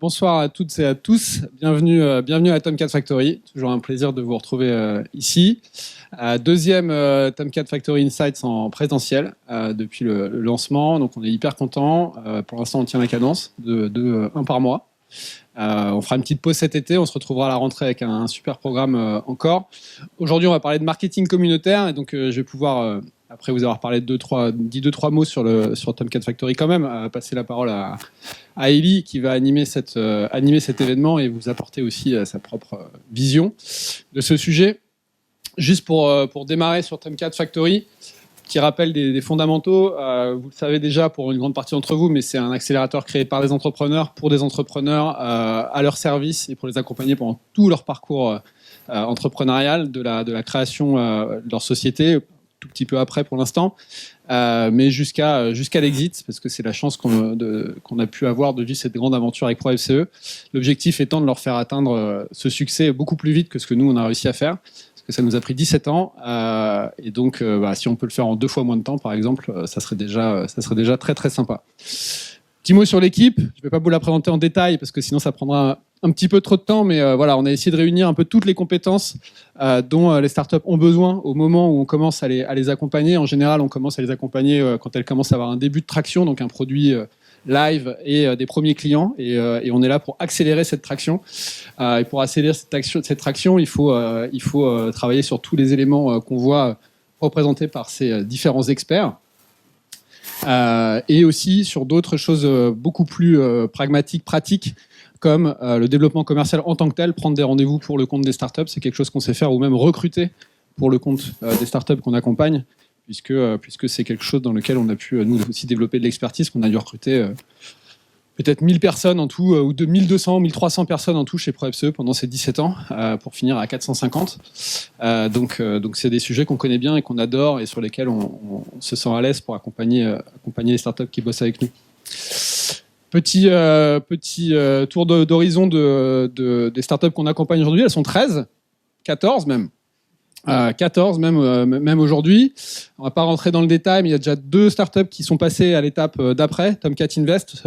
Bonsoir à toutes et à tous. Bienvenue à Tomcat Factory. Toujours un plaisir de vous retrouver ici. Deuxième Tomcat Factory Insights en présentiel depuis le lancement. Donc on est hyper content. Pour l'instant, on tient la cadence de un par mois. On fera une petite pause cet été. On se retrouvera à la rentrée avec un super programme encore. Aujourd'hui, on va parler de marketing communautaire. Et donc, je vais pouvoir, après vous avoir parlé dit deux, trois mots sur Tomcat Factory quand même, passer la parole à Ellie qui va animer cet événement et vous apporter aussi sa propre vision de ce sujet. Juste pour démarrer sur Tomcat Factory, qui rappelle des fondamentaux. Vous le savez déjà pour une grande partie d'entre vous, mais c'est un accélérateur créé par des entrepreneurs, pour des entrepreneurs, à leur service et pour les accompagner pendant tout leur parcours entrepreneurial, de la création de leur société, tout petit peu après pour l'instant, mais jusqu'à l'exit, parce que c'est la chance qu'on a pu avoir de vivre cette grande aventure avec ProFCE. L'objectif étant de leur faire atteindre ce succès beaucoup plus vite que ce que nous, on a réussi à faire. Que ça nous a pris 17 ans, et donc si on peut le faire en 2 fois moins de temps, par exemple, ça serait déjà très très sympa. Petit mot sur l'équipe, je ne vais pas vous la présenter en détail parce que sinon ça prendra un petit peu trop de temps, mais voilà, on a essayé de réunir un peu toutes les compétences dont les startups ont besoin au moment où on commence à les accompagner. En général, on commence à les accompagner quand elles commencent à avoir un début de traction, donc un produit live et des premiers clients, et on est là pour accélérer cette traction. Et pour accélérer cette traction, il faut travailler sur tous les éléments qu'on voit représentés par ces différents experts, et aussi sur d'autres choses beaucoup plus pragmatiques, pratiques, comme le développement commercial en tant que tel. Prendre des rendez-vous pour le compte des startups, c'est quelque chose qu'on sait faire, ou même recruter pour le compte des startups qu'on accompagne, puisque c'est quelque chose dans lequel on a pu nous aussi développer de l'expertise, qu'on a dû recruter peut-être 1000 personnes en tout, ou 1200, 1300 personnes en tout chez ProFCE pendant ces 17 ans, pour finir à 450. Donc c'est des sujets qu'on connaît bien et qu'on adore, et sur lesquels on se sent à l'aise pour accompagner les startups qui bossent avec nous. Petit tour d'horizon des startups qu'on accompagne aujourd'hui. Elles sont 13, 14 même. 14 même aujourd'hui. On va pas rentrer dans le détail, mais il y a déjà 2 startups qui sont passées à l'étape d'après. Tomcat Invest.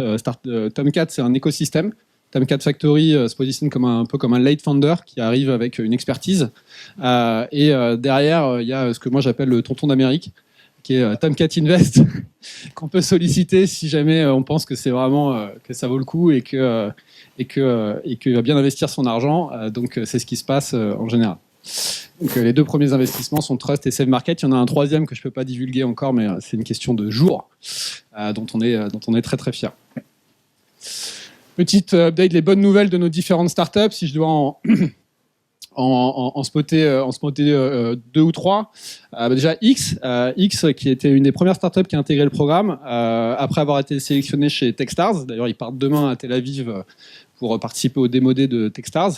Tomcat, c'est un écosystème. Tomcat Factory se positionne un peu comme un late founder qui arrive avec une expertise. Et derrière, il y a ce que moi j'appelle le tonton d'Amérique, qui est Tomcat Invest, qu'on peut solliciter si jamais on pense que c'est vraiment que ça vaut le coup et qu'il va bien investir son argent. Donc c'est ce qui se passe en général. Donc, les 2 premiers investissements sont Trust et Save Market. Il y en a un 3e que je ne peux pas divulguer encore, mais c'est une question de jours, dont on est très très fiers. Petite update, les bonnes nouvelles de nos différentes startups, si je dois en spotter 2 ou 3. Déjà X qui était une des premières startups qui a intégré le programme après avoir été sélectionné chez Techstars. D'ailleurs, ils partent demain à Tel Aviv pour participer au Démo Day de Techstars,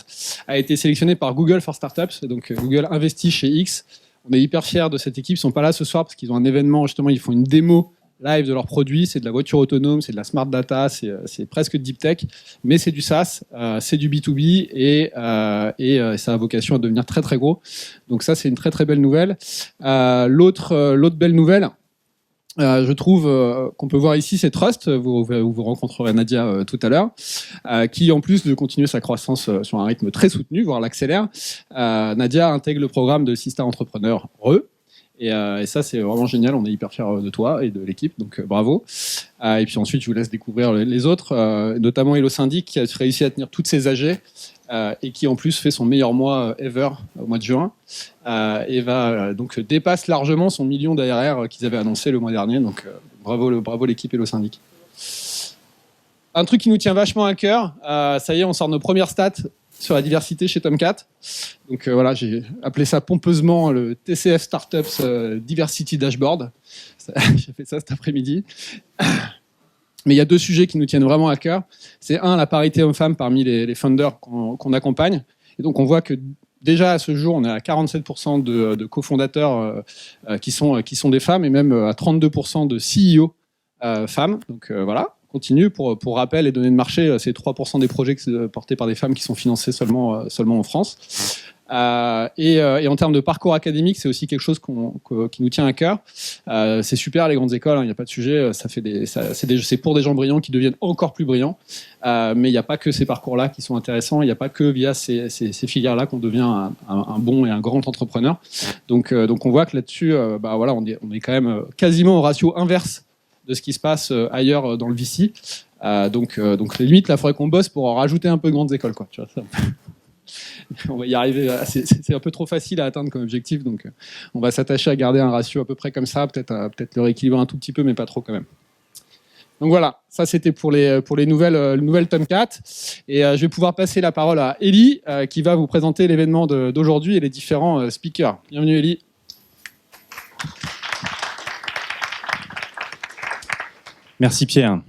a été sélectionné par Google for Startups. Donc Google investit chez X. On est hyper fiers de cette équipe. Ils ne sont pas là ce soir parce qu'ils ont un événement, justement, ils font une démo live de leurs produits. C'est de la voiture autonome, c'est de la smart data, c'est presque deep tech, mais c'est du SaaS, c'est du B2B, et ça a vocation à devenir très très gros. Donc ça, c'est une très très belle nouvelle. L'autre belle nouvelle, je trouve qu'on peut voir ici, c'est Trust. Vous rencontrerez Nadia tout à l'heure, qui en plus de continuer sa croissance sur un rythme très soutenu, voire l'accélère, Nadia intègre le programme de Sista Entrepreneur RE. Et ça, c'est vraiment génial. On est hyper fiers de toi et de l'équipe, donc bravo. Et puis ensuite, je vous laisse découvrir les autres, notamment Hello Syndic, qui a réussi à tenir toutes ses AG et qui en plus fait son meilleur mois ever au mois de juin, et donc dépasse largement son million d'ARR qu'ils avaient annoncé le mois dernier. Donc bravo l'équipe Hello Syndic. Un truc qui nous tient vachement à cœur, ça y est, on sort nos premières stats sur la diversité chez Tomcat. Donc voilà, j'ai appelé ça pompeusement le TCF Startups Diversity Dashboard. J'ai fait ça cet après-midi. Mais il y a 2 sujets qui nous tiennent vraiment à cœur. C'est la parité homme-femme parmi les founders qu'on accompagne. Et donc on voit que déjà à ce jour, on est à 47% de cofondateurs qui sont des femmes, et même à 32% de CEO femmes. Donc voilà. Continue. Pour rappel et données de marché, c'est 3% des projets portés par des femmes qui sont financés seulement en France. Et en termes de parcours académique, c'est aussi quelque chose qui nous tient à cœur. C'est super les grandes écoles, il n'y a pas de sujet. C'est pour des gens brillants qui deviennent encore plus brillants. Mais il n'y a pas que ces parcours-là qui sont intéressants. Il n'y a pas que via ces filières-là qu'on devient un bon et un grand entrepreneur. Donc on voit que là-dessus, voilà, on est quand même quasiment au ratio inverse de ce qui se passe ailleurs dans le VC. Donc limite, là, il faudrait qu'on bosse pour rajouter un peu de grandes écoles, quoi. Tu vois, ça. On va y arriver. C'est un peu trop facile à atteindre comme objectif, donc on va s'attacher à garder un ratio à peu près comme ça, peut-être le rééquilibrer un tout petit peu, mais pas trop quand même. Donc voilà, ça c'était pour les nouvelles Tomcat. Et je vais pouvoir passer la parole à Elie, qui va vous présenter l'événement d'aujourd'hui et les différents speakers. Bienvenue Elie. Merci Pierre.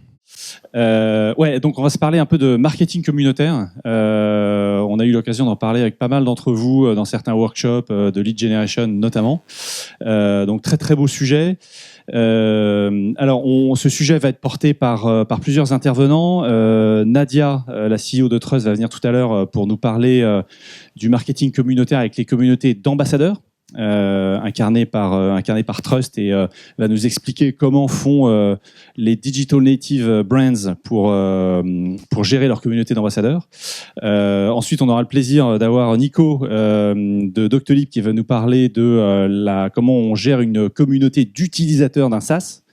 Donc on va se parler un peu de marketing communautaire. On a eu l'occasion d'en parler avec pas mal d'entre vous dans certains workshops de lead generation notamment. Donc très très beau sujet. Ce sujet va être porté par plusieurs intervenants. Nadia, la CEO de Trust, va venir tout à l'heure pour nous parler du marketing communautaire avec les communautés d'ambassadeurs. Incarné par Trust, et va nous expliquer comment font les digital native brands pour gérer leur communauté d'ambassadeurs. Ensuite, on aura le plaisir d'avoir Nico de Doctolib qui va nous parler de comment on gère une communauté d'utilisateurs d'un SaaS.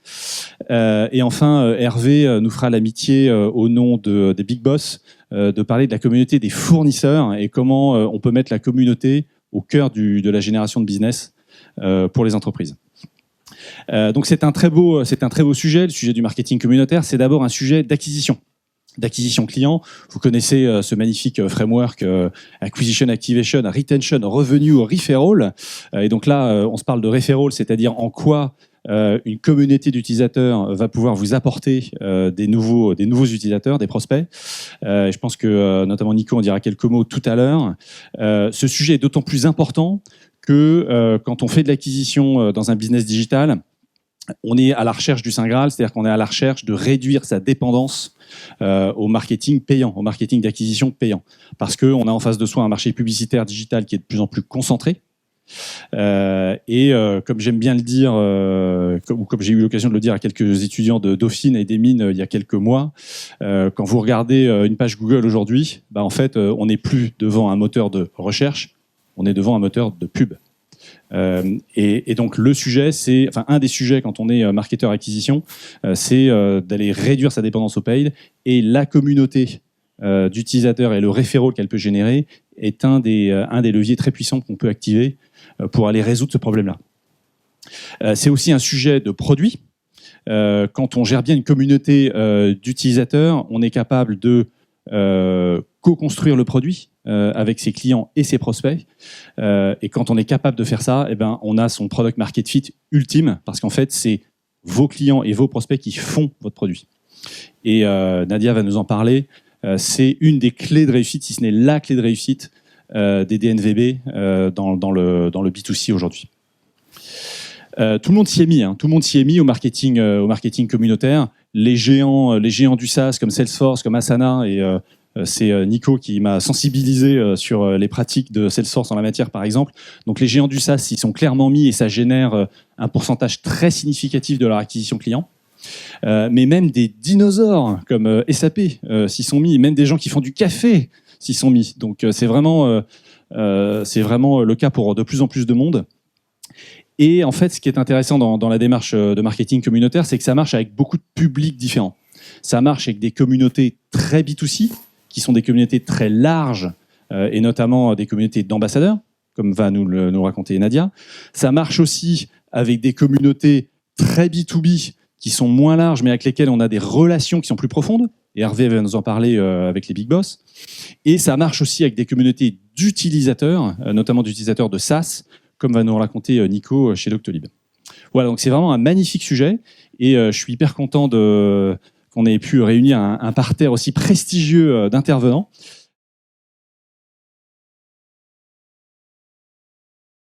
Et enfin, Hervé nous fera l'amitié au nom des Big Boss de parler de la communauté des fournisseurs et comment on peut mettre la communauté au cœur de la génération de business pour les entreprises. Donc c'est un très beau sujet, le sujet du marketing communautaire. C'est d'abord un sujet d'acquisition client. Vous connaissez ce magnifique framework Acquisition, Activation, Retention, Revenue, Referral. Et donc là, on se parle de Referral, c'est-à-dire en quoi une communauté d'utilisateurs va pouvoir vous apporter des nouveaux utilisateurs, des prospects. Je pense que notamment Nico en dira quelques mots tout à l'heure. Ce sujet est d'autant plus important que quand on fait de l'acquisition dans un business digital, on est à la recherche du Saint Graal, c'est-à-dire qu'on est à la recherche de réduire sa dépendance au marketing payant, au marketing d'acquisition payant. Parce qu'on a en face de soi un marché publicitaire digital qui est de plus en plus concentré. Comme j'aime bien le dire, comme j'ai eu l'occasion de le dire à quelques étudiants de Dauphine et des Mines il y a quelques mois, quand vous regardez une page Google aujourd'hui, en fait, on n'est plus devant un moteur de recherche, on est devant un moteur de pub. Et donc le sujet, un des sujets quand on est marketeur acquisition, c'est d'aller réduire sa dépendance au paid, et la communauté d'utilisateurs et le referral qu'elle peut générer est un des leviers très puissants qu'on peut activer pour aller résoudre ce problème-là. C'est aussi un sujet de produit. Quand on gère bien une communauté d'utilisateurs, on est capable de co-construire le produit avec ses clients et ses prospects. Et quand on est capable de faire ça, on a son product market fit ultime, parce qu'en fait, c'est vos clients et vos prospects qui font votre produit. Et Nadia va nous en parler. C'est une des clés de réussite, si ce n'est la clé de réussite des DNVB dans le B2C aujourd'hui. Tout le monde s'y est mis, tout le monde s'y est mis au marketing communautaire. Les géants du SaaS comme Salesforce, comme Asana, et c'est Nico qui m'a sensibilisé sur les pratiques de Salesforce en la matière, par exemple. Donc les géants du SaaS s'y sont clairement mis, et ça génère un pourcentage très significatif de leur acquisition client. Mais même des dinosaures comme SAP s'y sont mis, même des gens qui font du café s'y sont mis. Donc c'est vraiment le cas pour de plus en plus de monde. Et en fait, ce qui est intéressant dans la démarche de marketing communautaire, c'est que ça marche avec beaucoup de publics différents. Ça marche avec des communautés très B2C, qui sont des communautés très larges, et notamment des communautés d'ambassadeurs, comme va nous raconter Nadia. Ça marche aussi avec des communautés très B2B, qui sont moins larges, mais avec lesquelles on a des relations qui sont plus profondes. Et Hervé va nous en parler avec les Big Boss. Et ça marche aussi avec des communautés d'utilisateurs, notamment d'utilisateurs de SaaS, comme va nous raconter Nico chez Doctolib. Voilà, donc c'est vraiment un magnifique sujet. Et je suis hyper content qu'on ait pu réunir un parterre aussi prestigieux d'intervenants.